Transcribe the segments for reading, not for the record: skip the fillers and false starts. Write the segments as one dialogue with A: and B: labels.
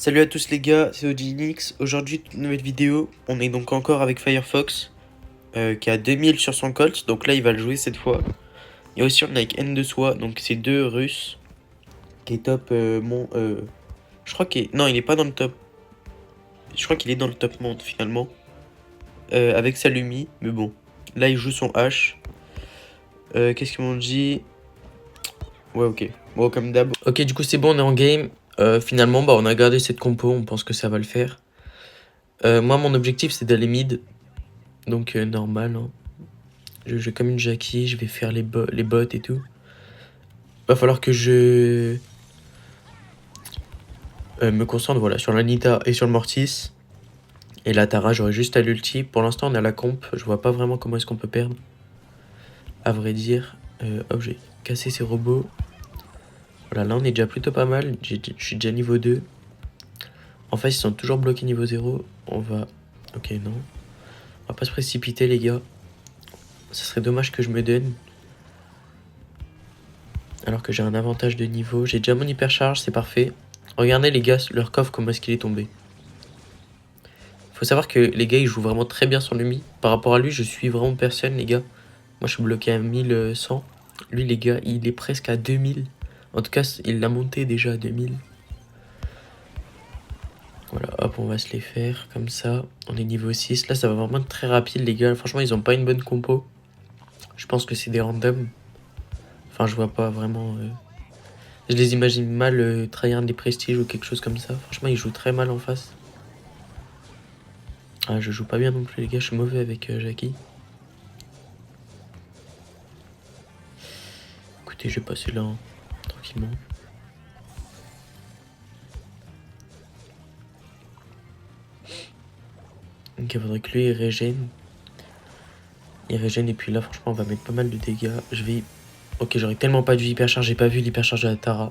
A: Salut à tous les gars, c'est OGNX. Aujourd'hui, toute nouvelle vidéo. On est donc encore avec Firefox, qui a 2000 sur son Colt. Donc là, il va le jouer cette fois. Et aussi, on est avec N de Soi, donc c'est deux Russes, qui est top je crois qu'il est... Non, il est pas dans le top. Je crois qu'il est dans le top monde finalement. Avec Salumi, mais bon. Là, il joue son H. Qu'est-ce qu'ils m'ont dit? Ouais, ok. Bon, comme d'hab. Ok, du coup, c'est bon, on est en game. Finalement, bah, on a gardé cette compo, on pense que ça va le faire. Moi, mon objectif, c'est d'aller mid. Donc, normal, hein. Je joue comme une Jackie, je vais faire les bots et tout. Va falloir que je me concentre voilà, sur l'Anita et sur le Mortis. Et la Tara, j'aurai juste à l'ulti. Pour l'instant, on a la comp. Je vois pas vraiment comment est-ce qu'on peut perdre. À vrai dire. Hop, j'ai cassé ces robots. Voilà, là, on est déjà plutôt pas mal. Je suis déjà niveau 2. En fait, ils sont toujours bloqués niveau 0. On va... Ok, non. On va pas se précipiter, les gars. Ça serait dommage que je me donne. Alors que j'ai un avantage de niveau. J'ai déjà mon hypercharge, c'est parfait. Regardez les gars, leur coffre, comment est-ce qu'il est tombé. Faut savoir que les gars, ils jouent vraiment très bien sur Lumi. Par rapport à lui, je suis vraiment personne, les gars. Moi, je suis bloqué à 1100. Lui, les gars, il est presque à 2000. En tout cas, il l'a monté déjà à 2000. Voilà, hop, on va se les faire comme ça. On est niveau 6. Là, ça va vraiment être très rapide, les gars. Franchement, ils ont pas une bonne compo. Je pense que c'est des randoms. Enfin, je vois pas vraiment... Je les imagine mal trahir des prestiges ou quelque chose comme ça. Franchement, ils jouent très mal en face. Ah, je joue pas bien non plus, les gars. Je suis mauvais avec Jackie. Écoutez, je vais passer là, hein, tranquillement. Ok, faudrait que lui il régène. Il régène et puis là franchement on va mettre pas mal de dégâts. Je vais... Ok, j'aurais tellement pas dû hypercharge, j'ai pas vu l'hypercharge de la Tara.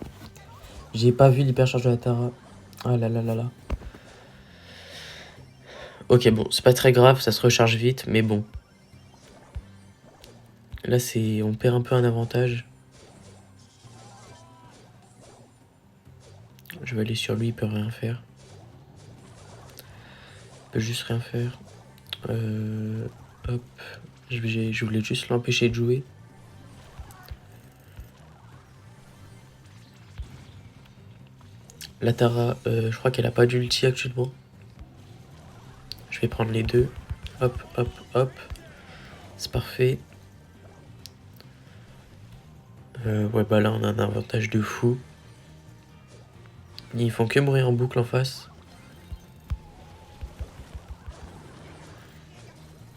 A: J'ai pas vu l'hypercharge de la Tara. Ah là là là là. Ok, bon, c'est pas très grave, ça se recharge vite, mais bon. Là c'est... On perd un peu un avantage. Je vais aller sur lui, il peut rien faire. Il peut juste rien faire. Hop. Je voulais juste l'empêcher de jouer. La Tara, je crois qu'elle a pas d'ulti actuellement. Je vais prendre les deux. Hop, hop, hop. C'est parfait. Ouais, bah là, on a un avantage de fou. Ils font que mourir en boucle en face.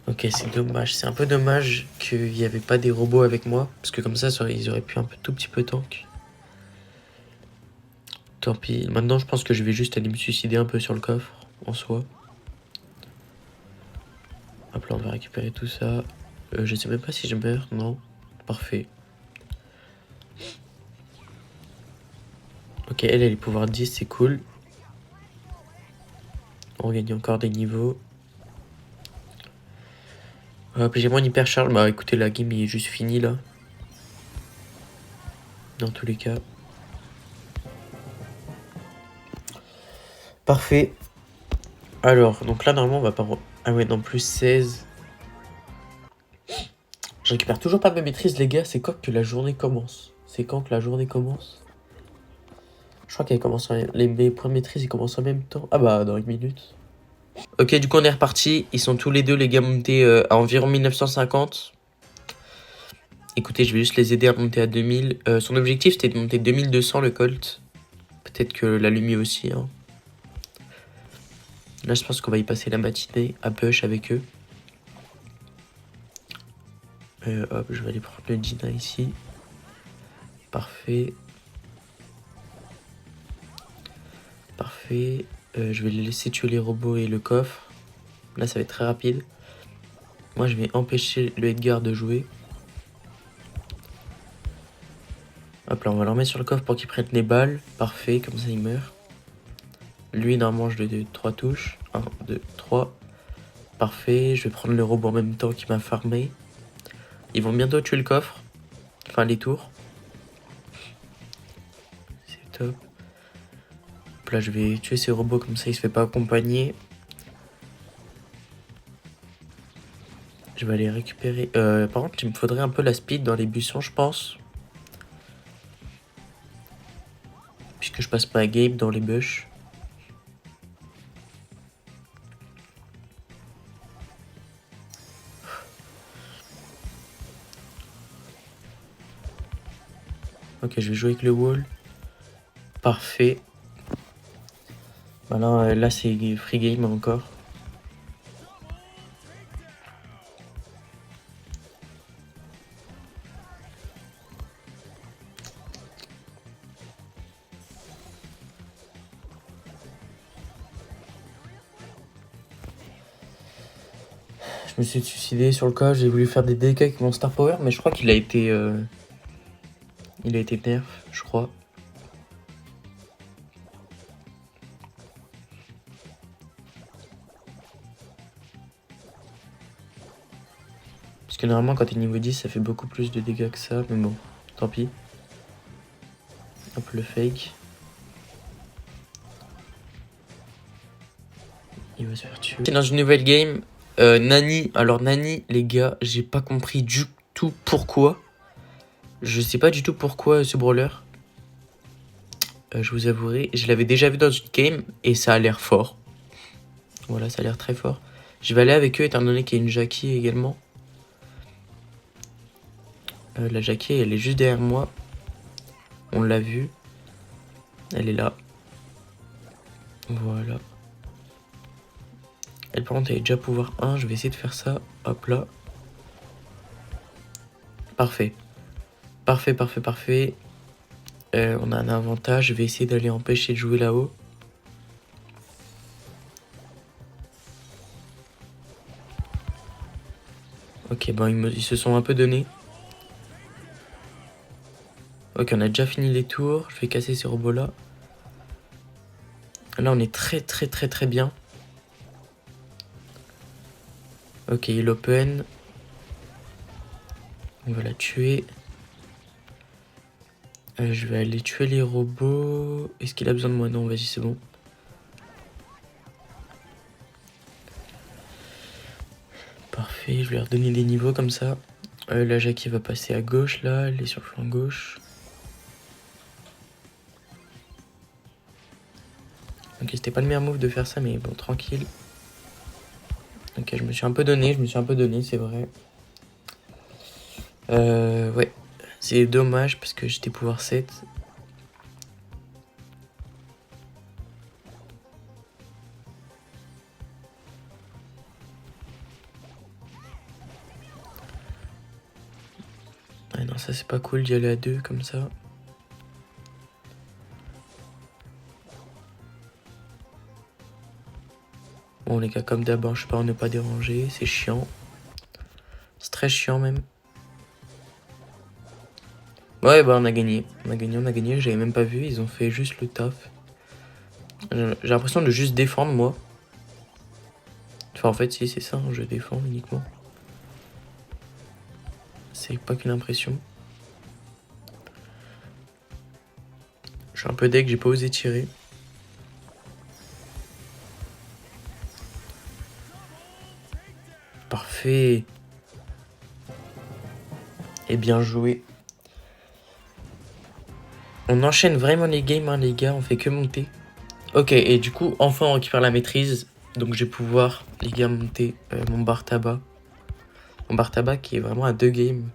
A: Ok, c'est dommage. C'est un peu dommage qu'il n'y avait pas des robots avec moi. Parce que comme ça, ils auraient pu un tout petit peu tank. Tant pis. Maintenant, je pense que je vais juste aller me suicider un peu sur le coffre, en soi. Hop là, on va récupérer tout ça. Je sais même pas si je meurs. Non. Parfait. Ok, elle est pouvoir 10, c'est cool. On gagne encore des niveaux. Hop, j'ai mon hypercharge. Bah écoutez, la game est juste finie là. Dans tous les cas. Parfait. Alors, donc là, normalement, on va pas... Ah ouais, non, plus 16. Je récupère toujours pas ma maîtrise, les gars. C'est quand que la journée commence? C'est quand que la journée commence? Je crois qu'elle commence mes points de maîtrise, ils commencent en même temps. Ah bah, dans une minute. Ok, du coup, on est reparti. Ils sont tous les deux, les gars, montés à environ 1950. Écoutez, je vais juste les aider à monter à 2000. Son objectif, c'était de monter 2200, le Colt. Peut-être que la Lumi aussi, hein. Là, je pense qu'on va y passer la matinée à push avec eux. Hop, je vais aller prendre le Dina ici. Parfait. Parfait. Je vais les laisser tuer les robots et le coffre. Là, ça va être très rapide. Moi, je vais empêcher le Edgar de jouer. Hop là, on va leur mettre sur le coffre pour qu'il prenne les balles. Parfait, comme ça, il meurt. Lui, normalement, je lui donne 3 touches. 1, 2, 3. Parfait, je vais prendre le robot en même temps qui m'a farmé. Ils vont bientôt tuer le coffre. Enfin, les tours. C'est top. Hop là, je vais tuer ces robots comme ça, il se fait pas accompagner. Je vais aller récupérer... par contre, il me faudrait un peu la speed dans les buissons, je pense. Puisque je passe pas à game dans les bush. Ok, je vais jouer avec le wall. Parfait. Voilà, là c'est free game encore. Je me suis suicidé sur le cas, j'ai voulu faire des dégâts avec mon star power, mais je crois qu'il a été... il a été nerf, je crois. Parce que normalement quand t'es niveau 10 ça fait beaucoup plus de dégâts que ça, mais bon, tant pis. Hop le fake. Il va se faire tuer. C'est dans une nouvelle game, Nani. Alors Nani les gars, j'ai pas compris du tout pourquoi. Je sais pas du tout pourquoi ce brawler. Je vous avouerai, je l'avais déjà vu dans une game et ça a l'air fort. Voilà, ça a l'air très fort. Je vais aller avec eux étant donné qu'il y a une Jackie également. La Jackie, elle est juste derrière moi. On l'a vue. Elle est là. Voilà. Elle, par contre, elle est déjà pouvoir 1. Je vais essayer de faire ça. Hop là. Parfait. Parfait, parfait, parfait. On a un avantage. Je vais essayer d'aller empêcher de jouer là-haut. Ok, bon, ils se sont un peu donnés. Ok, on a déjà fini les tours. Je vais casser ces robots-là. Là, on est très, très, très, très bien. Ok, il open. On va la tuer. Je vais aller tuer les robots. Est-ce qu'il a besoin de moi? Non, vas-y, c'est bon. Parfait, je vais leur donner des niveaux comme ça. La Jackie va passer à gauche, là. Elle est sur le flanc gauche. Ok, c'était pas le meilleur move de faire ça, mais bon, tranquille. Ok, je me suis un peu donné, c'est vrai. Ouais. C'est dommage parce que j'étais pouvoir 7. Ah non, ça c'est pas cool d'y aller à 2 comme ça. Bon les gars, comme d'abord, je sais pas, on ne pas déranger, c'est chiant. C'est très chiant même. Ouais, bah on a gagné. On a gagné, j'avais même pas vu, ils ont fait juste le taf. J'ai l'impression de juste défendre moi. Enfin en fait si c'est ça, hein, je défends uniquement. C'est pas qu'une impression. Je suis un peu deg, j'ai pas osé tirer. Parfait. Et bien joué. On enchaîne vraiment les games, hein, les gars, on fait que monter. Ok, et du coup, enfin on récupère la maîtrise. Donc je vais pouvoir, les gars, monter mon bar tabac. Mon bar tabac qui est vraiment à 2 games.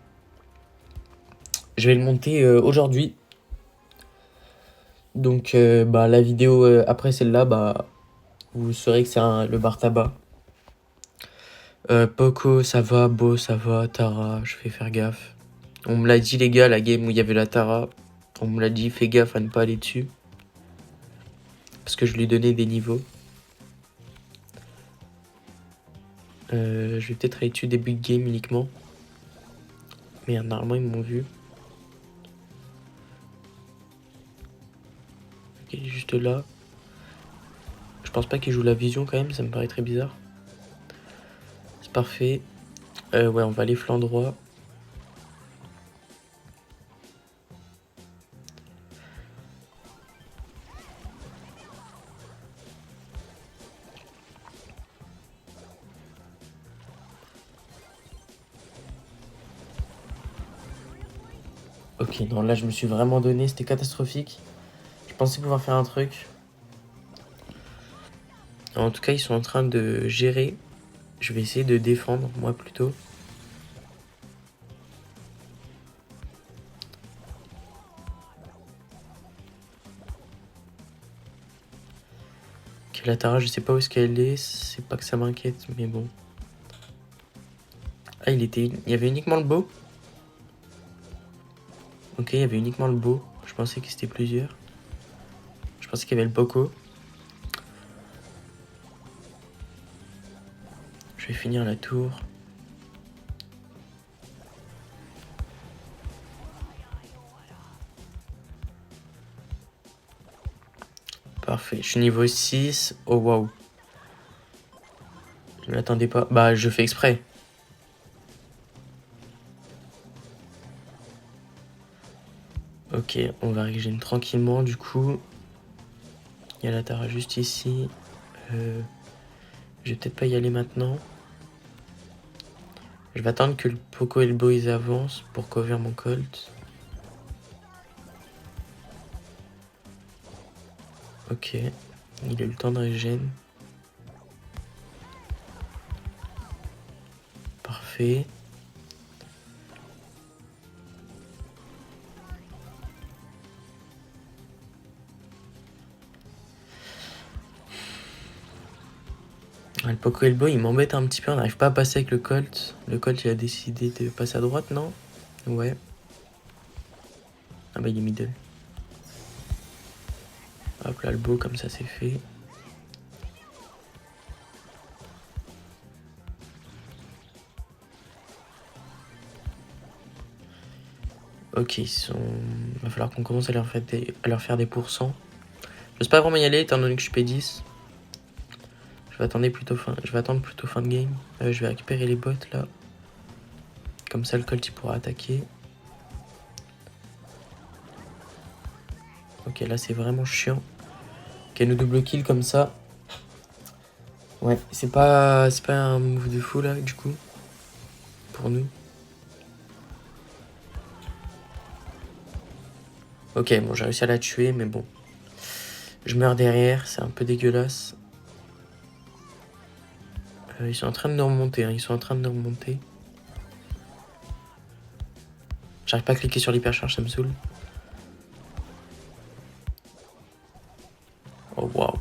A: Je vais le monter aujourd'hui. Donc bah, la vidéo après celle-là, bah, vous saurez que c'est le bar tabac. Poco, ça va. Beau, ça va. Tara, je vais faire gaffe. On me l'a dit, les gars, la game où il y avait la Tara. On me l'a dit, fais gaffe à ne pas aller dessus. Parce que je lui donnais des niveaux. Je vais peut-être aller dessus des big games uniquement. Mais normalement, ils m'ont vu. Ok, il est juste là. Je pense pas qu'il joue la vision quand même, ça me paraît très bizarre. C'est parfait. Ouais, on va aller flanc droit. Ok, non, là je me suis vraiment donné, c'était catastrophique. Je pensais pouvoir faire un truc. En tout cas, ils sont en train de gérer. Je vais essayer de défendre, moi plutôt. Ok, la Tara, je sais pas où est-ce qu'elle est. C'est pas que ça m'inquiète, mais bon. Ah, il y avait uniquement le beau? Ok, il y avait uniquement le beau. Je pensais que c'était plusieurs. Je pensais qu'il y avait le Poco. Je vais finir la tour. Parfait. Je suis niveau 6. Oh waouh. Je ne m'attendais pas. Bah, je fais exprès. Ok, on va régénérer tranquillement du coup. Il y a la Tara juste ici. Je vais peut-être pas y aller maintenant. Je vais attendre que le Poco et le Bo ils avancent pour cover mon Colt. Ok, il a eu le temps de régène. Parfait. Ah, le Poco et le Bo il m'embête un petit peu, on n'arrive pas à passer avec le Colt. Le Colt il a décidé de passer à droite, non? Ouais. Ah bah il est middle. Hop là le Bo comme ça c'est fait. Ok, ils sont... Va falloir qu'on commence à leur faire des pourcents. Je sais pas vraiment y aller étant donné que je suis P10. Je vais attendre plutôt fin de game. Je vais récupérer les bots là. Comme ça le Colt il pourra attaquer. Ok là c'est vraiment chiant. Qu'elle nous double kill comme ça. Ouais, c'est pas un move de fou là du coup. Pour nous. Ok, bon j'ai réussi à la tuer mais bon. Je meurs derrière, c'est un peu dégueulasse. Ils sont en train de nous remonter, hein, ils sont en train de nous remonter. J'arrive pas à cliquer sur l'hypercharge, ça me saoule. Oh waouh.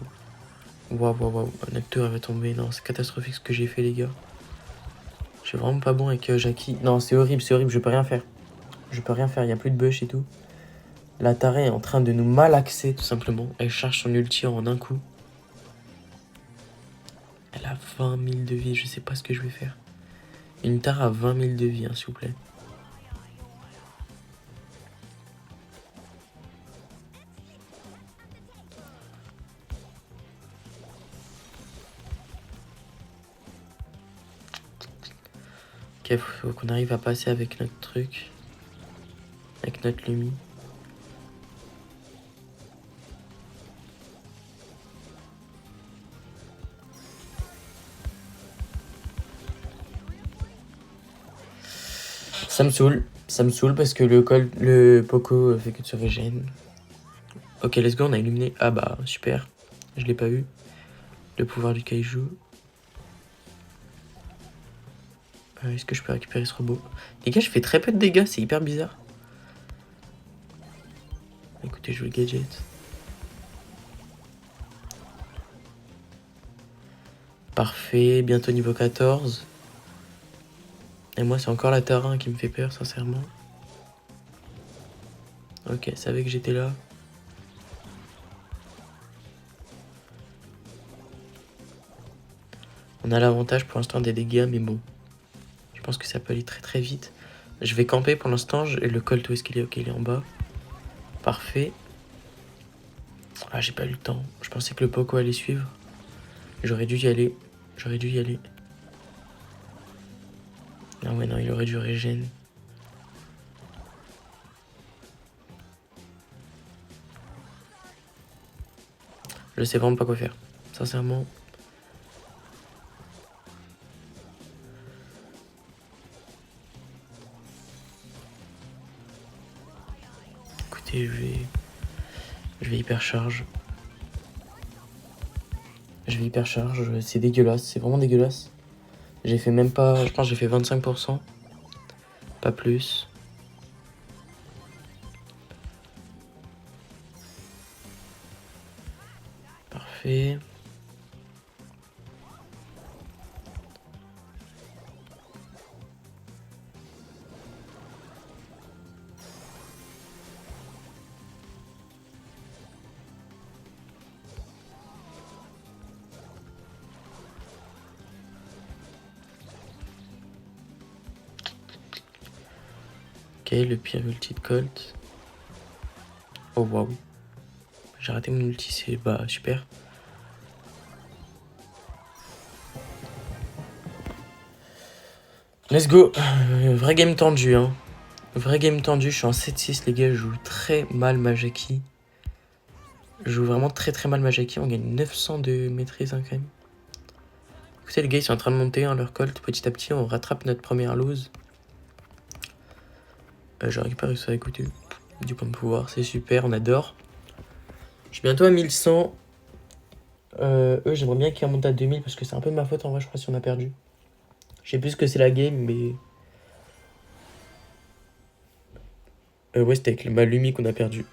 A: Waouh, waouh, waouh. Notre tour elle va tomber. Non, c'est catastrophique ce que j'ai fait, les gars. Je suis vraiment pas bon avec Jackie. Non, c'est horrible, je peux rien faire. Je peux rien faire, il y a plus de bush et tout. La tarée est en train de nous malaxer, tout simplement. Elle charge son ulti en un coup. Elle a 20 000 de vie, je sais pas ce que je vais faire. Une tare à 20 000 de vie, hein, s'il vous plaît. Ok, faut qu'on arrive à passer avec notre truc. Avec notre Lumi. Ça me saoule parce que le Poco fait que de se régène. Ok, let's go, on a illuminé. Ah bah, super. Je l'ai pas vu. Le pouvoir du kaiju. Est-ce que je peux récupérer ce robot? Les gars, je fais très peu de dégâts, c'est hyper bizarre. Écoutez, je veux le gadget. Parfait, bientôt niveau 14. Et moi, c'est encore la Tara qui me fait peur, sincèrement. Ok, elle savait que j'étais là. On a l'avantage pour l'instant des dégâts, mais bon. Je pense que ça peut aller très très vite. Je vais camper pour l'instant. Le Colt, où est-ce qu'il est? Ok, il est en bas. Parfait. Ah, j'ai pas eu le temps. Je pensais que le Poco allait suivre. J'aurais dû y aller. J'aurais dû y aller. Ah ouais, non, il aurait dû régène. Je sais vraiment pas quoi faire. Sincèrement. et je vais hypercharge. Je vais hypercharge, c'est dégueulasse, c'est vraiment dégueulasse. J'ai fait même pas, je pense que j'ai fait 25%, pas plus. Parfait. Ok, le pire ulti de Colt. Oh waouh. J'ai raté mon ulti, c'est bah super. Let's go. Vrai game tendu, hein. Vrai game tendu, je suis en 7-6 les gars, je joue très mal Majaki. Je joue vraiment très mal Majaki, on gagne 900 de maîtrise hein, quand même. Écoutez les gars, ils sont en train de monter hein, leur Colt petit à petit, on rattrape notre première lose. J'ai récupéré ça, écoutez, du point de pouvoir, c'est super, on adore. Je suis bientôt à 1100. Eux, j'aimerais bien qu'ils remontent à 2000 parce que c'est un peu ma faute en vrai, je crois, si on a perdu. Je sais plus ce que c'est la game, mais... ouais, c'était avec ma Lumi qu'on a perdu.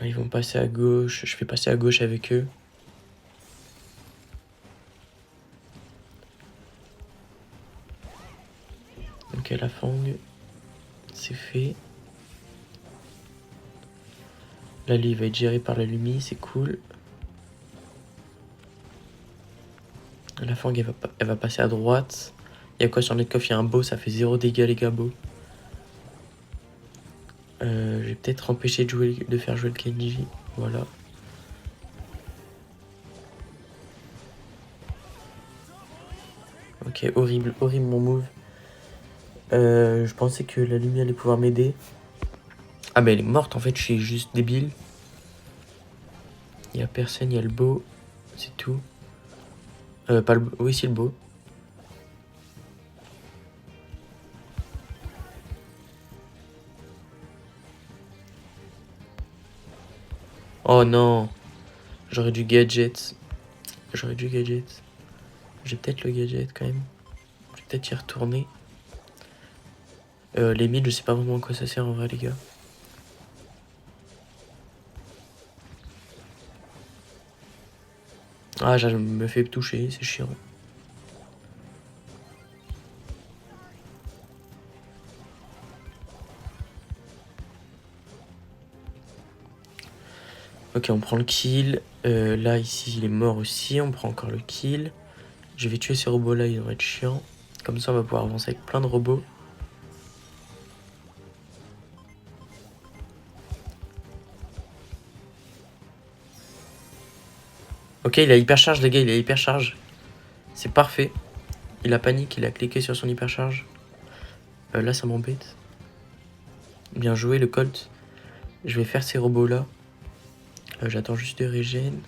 A: Ils vont passer à gauche, je vais passer à gauche avec eux. Ok, la Fang, c'est fait. Là, lui, il va être géré par la Lumi, c'est cool. La Fang, elle va passer à droite. Il y a quoi sur notre coffre? Il y a un beau, ça fait 0 dégâts, les gars, beau. Je vais peut-être empêcher de faire jouer le Kenji. Voilà. Ok, horrible mon move. Je pensais que la lumière allait pouvoir m'aider. Ah bah elle est morte en fait, je suis juste débile. Il y a personne, il y a le beau. C'est tout. Pas le... Oui, c'est le beau. Oh non. J'aurais dû gadget. J'aurais dû gadget. J'ai peut-être le gadget quand même. Je vais peut-être y retourner. Les mid, je sais pas vraiment à quoi ça sert en vrai, les gars. Ah, je me fais toucher, c'est chiant. Ok, on prend le kill. Là, ici, il est mort aussi. On prend encore le kill. Je vais tuer ces robots-là, ils vont être chiants. Comme ça, on va pouvoir avancer avec plein de robots. Ok, il a hypercharge, les gars, il a hypercharge. C'est parfait. Il a panique, il a cliqué sur son hypercharge. Là, ça m'embête. Bien joué, le Colt. Je vais faire ces robots-là. J'attends juste de régène.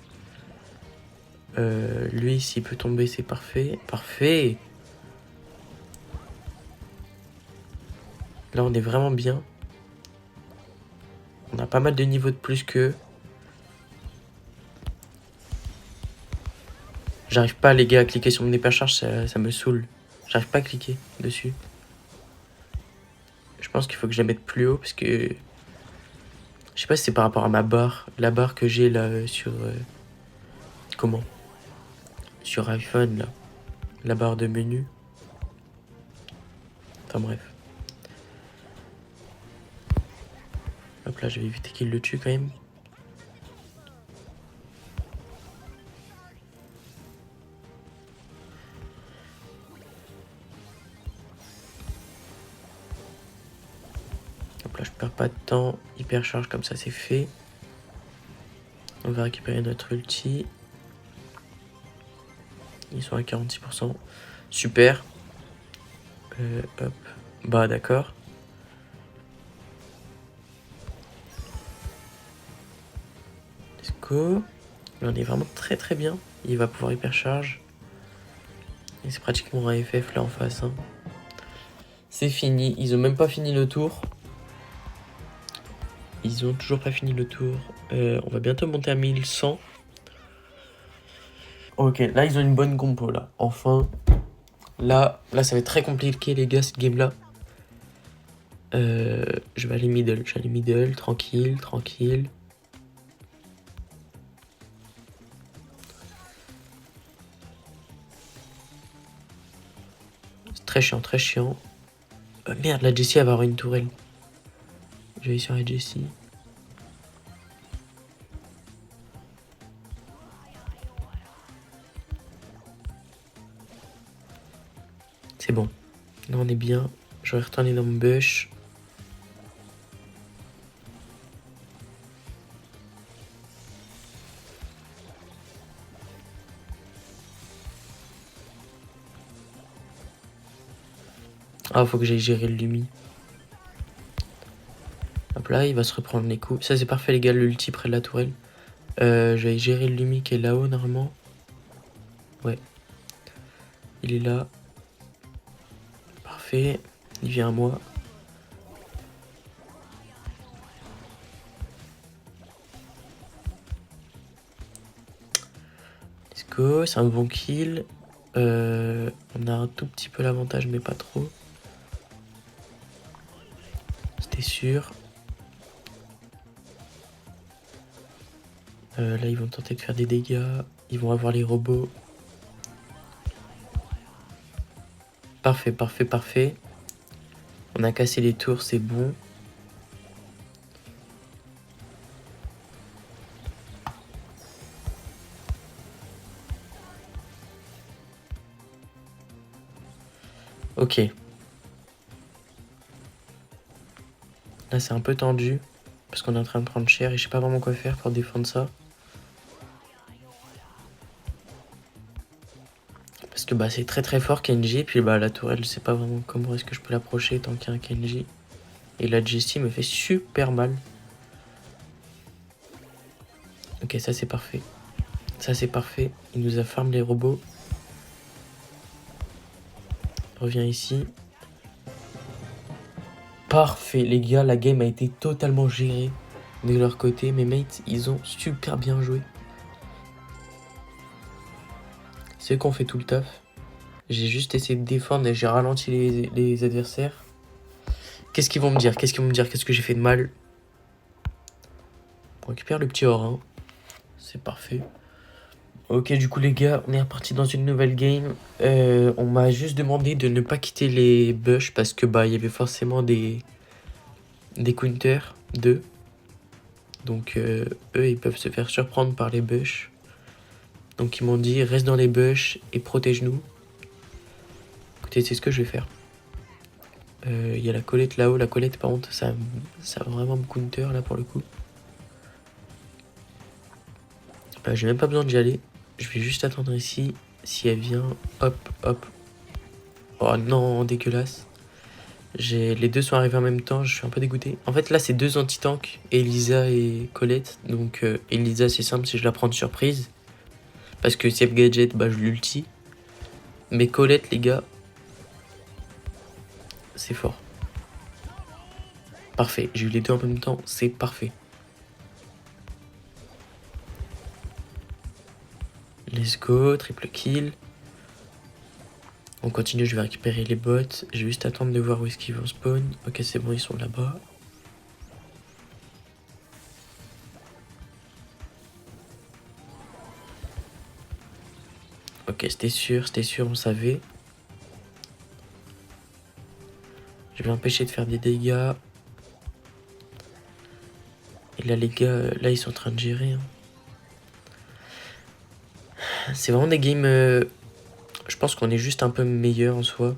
A: Lui, s'il peut tomber, c'est parfait. Parfait! Là, on est vraiment bien. On a pas mal de niveaux de plus qu'eux. J'arrive pas, les gars, à cliquer sur mon hypercharge, ça me saoule. J'arrive pas à cliquer dessus. Je pense qu'il faut que je la mette plus haut parce que... Je sais pas si c'est par rapport à ma barre. La barre que j'ai là sur... Comment? Sur iPhone, là. La barre de menu. Enfin bref. Hop là, je vais éviter qu'il le tue quand même. Hop là, je perds pas de temps. Hypercharge comme ça, c'est fait. On va récupérer notre ulti. Ils sont à 46%. Super. Hop. Bah d'accord. Let's go. Là, on est vraiment très bien. Il va pouvoir hypercharge. Et c'est pratiquement un FF là en face. Hein. C'est fini. Ils ont même pas fini le tour. Ils ont toujours pas fini le tour. On va bientôt monter à 1100. Ok, là, ils ont une bonne compo, là. Enfin. Là, ça va être très compliqué, les gars, cette game-là. Je vais aller middle. Tranquille, tranquille. C'est très chiant, très chiant. Merde, la Jessie, elle va avoir une tourelle. Je vais aller sur la Jessie. C'est bon. Là, on est bien. Je vais retourner dans mon bush. Ah, faut que j'aille gérer le Lumi. Hop là, il va se reprendre les coups. Ça, c'est parfait, les gars, l'ulti près de la tourelle. Je vais gérer le Lumi qui est là-haut, normalement. Ouais. Il est là. Parfait. Il vient à moi. Let's go. C'est un bon kill. On a un tout petit peu l'avantage, mais pas trop. C'était sûr. Là, ils vont tenter de faire des dégâts. Ils vont avoir les robots. Parfait, parfait, parfait. On a cassé les tours, c'est bon. Ok. Là, c'est un peu tendu. Parce qu'on est en train de prendre cher et je sais pas vraiment quoi faire pour défendre ça. Parce que bah, c'est très très fort Kenji. Puis bah, la tourelle, je sais pas vraiment comment est-ce que je peux l'approcher tant qu'il y a un Kenji. Et la Jessie me fait super mal. Ok, ça c'est parfait. Ça c'est parfait. Il nous a farm les robots. Reviens ici. Parfait, les gars, la game a été totalement gérée de leur côté. Mes mates, ils ont super bien joué. C'est eux qui ont fait tout le taf. J'ai juste essayé de défendre et j'ai ralenti les adversaires. Qu'est-ce qu'ils vont me dire? Qu'est-ce que j'ai fait de mal? On récupère le petit or, hein. C'est parfait. Ok, du coup, les gars, on est reparti dans une nouvelle game. On m'a juste demandé de ne pas quitter les bush parce que bah il y avait forcément des counters d'eux. Donc eux, ils peuvent se faire surprendre par les bush. Donc ils m'ont dit reste dans les bush et protège-nous. Écoutez, c'est ce que je vais faire. Il y a la Colette là-haut. La Colette, par contre, ça va vraiment me counter là pour le coup. J'ai même pas besoin d'y aller. Je vais juste attendre ici. Si elle vient, hop, hop. Oh non, dégueulasse. Les deux sont arrivés en même temps, je suis un peu dégoûté. En fait, là, c'est deux anti-tanks, Elisa et Colette. Donc, Elisa, c'est simple, si je la prends de surprise. Parce que Save Gadget, bah, je l'ulti. Mais Colette, les gars, c'est fort. Parfait, j'ai eu les deux en même temps, c'est parfait. Let's go, triple kill. On continue, je vais récupérer les bots. Je vais juste attendre de voir où est-ce qu'ils vont spawn. Ok, c'est bon, ils sont là-bas. Ok, c'était sûr, on savait. Je vais l'empêcher de faire des dégâts. Et là, les gars, là, ils sont en train de gérer. Hein. C'est vraiment des games... je pense qu'on est juste un peu meilleur en soi.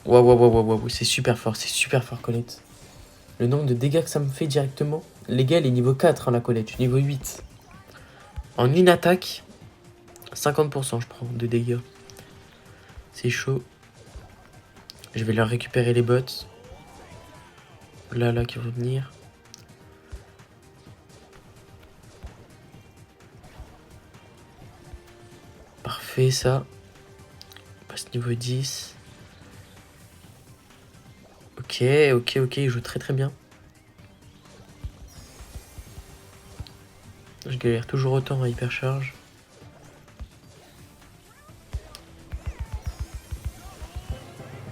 A: Waouh, waouh, waouh, waouh, c'est super fort, Colette. Le nombre de dégâts que ça me fait directement. Les gars, elle est niveau 4, hein, la Colette, je suis niveau 8. En une attaque, 50% je prends de dégâts. C'est chaud. Je vais leur récupérer les bots. Là, qui vont venir. Parfait, ça. On passe niveau 10. Ok, il joue très très bien. Je galère toujours autant à hypercharge.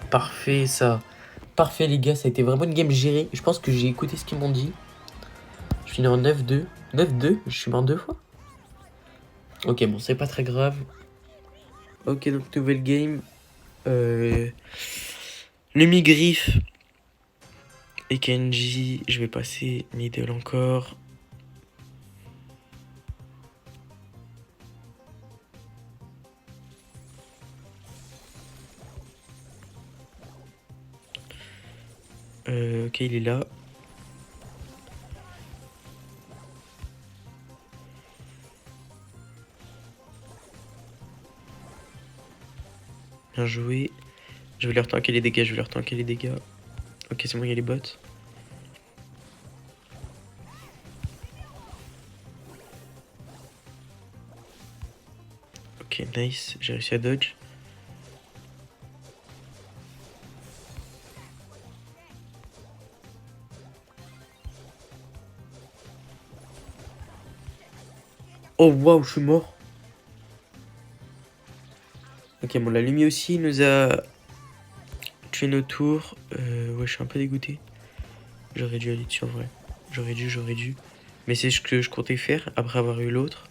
A: Parfait ça. Parfait les gars, ça a été vraiment une game gérée. Je pense que j'ai écouté ce qu'ils m'ont dit. Je finis en 9-2. 9-2 Je suis mort 2 fois. Ok, bon, c'est pas très grave. Ok, donc nouvelle game. Lumigriff et Kenji. Je vais passer middle encore. Ok, il est là. Bien joué. Je vais leur tanker les dégâts, Ok, c'est bon, il y a les bots. Ok, nice. J'ai réussi à dodge. Oh, waouh, je suis mort. Ok, bon, la Lumi aussi nous a tué nos tours. Ouais, je suis un peu dégoûté. J'aurais dû aller dessus en vrai. J'aurais dû. Mais c'est ce que je comptais faire après avoir eu l'autre.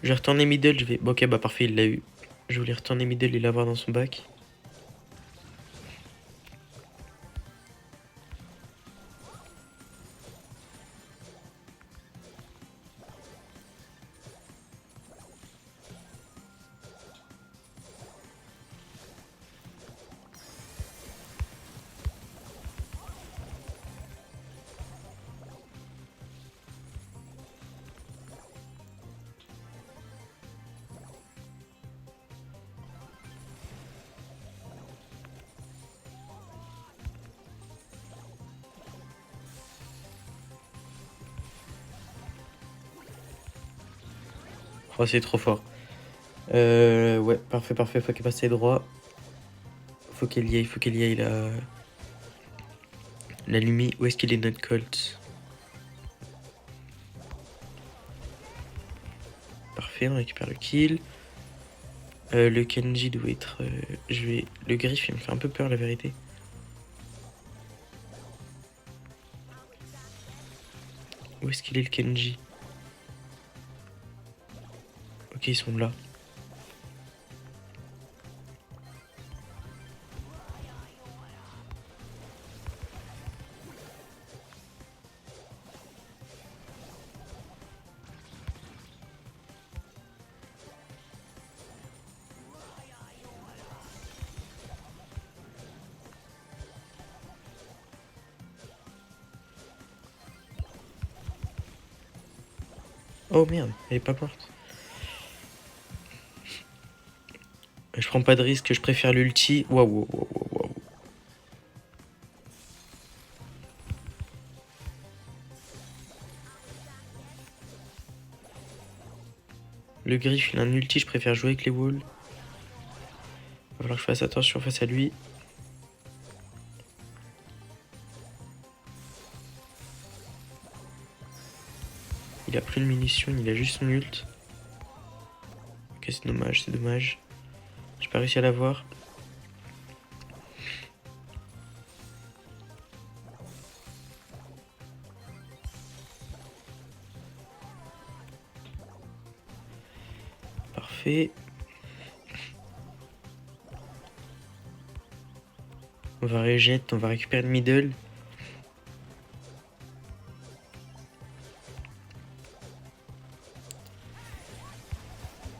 A: Je vais retourner middle, je vais... Bon, ok, bah parfait, il l'a eu. Je voulais retourner middle et l'avoir dans son bac. Oh, c'est trop fort. Ouais, parfait, faut qu'elle passe les droits. Faut qu'elle y aille la Lumi. Où est-ce qu'il est notre Colt? Parfait, on récupère le kill. Le Kenji doit être... Le Griff, il me fait un peu peur, la vérité. Où est-ce qu'il est, le Kenji? Ok, ils sont là. Oh merde, elle est pas morte. Je prends pas de risque, je préfère l'ulti. Waouh. Le Griff, il a un ulti, je préfère jouer avec les walls. Va falloir que je fasse attention face à lui. Il a plus de munitions, il a juste son ult. Ok, c'est dommage. J'ai pas réussi à l'avoir. Parfait. On va rejet, on va récupérer le middle.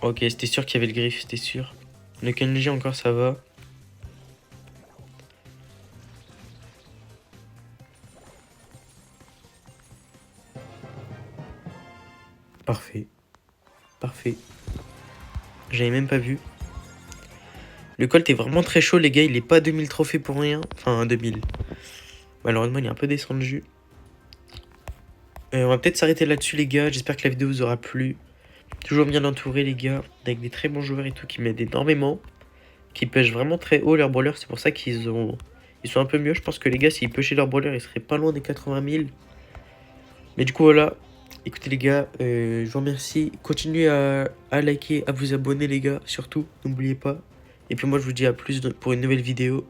A: Ok, c'était sûr qu'il y avait le Griff, c'était sûr. Le Kenji encore, ça va. Parfait. J'avais même pas vu. Le Colt est vraiment très chaud, les gars. Il est pas 2000 trophées pour rien. Enfin, 2000. Malheureusement, il est un peu descendu. On va peut-être s'arrêter là-dessus, les gars. J'espère que la vidéo vous aura plu. Toujours bien entouré, les gars. Avec des très bons joueurs et tout qui m'aident énormément. Qui pêchent vraiment très haut leur brawler. C'est pour ça ils sont un peu mieux. Je pense que les gars, s'ils pushaient leur brawler, ils seraient pas loin des 80 000. Mais du coup, voilà. Écoutez les gars, je vous remercie. Continuez à liker, à vous abonner les gars, surtout. N'oubliez pas. Et puis moi, je vous dis à plus pour une nouvelle vidéo.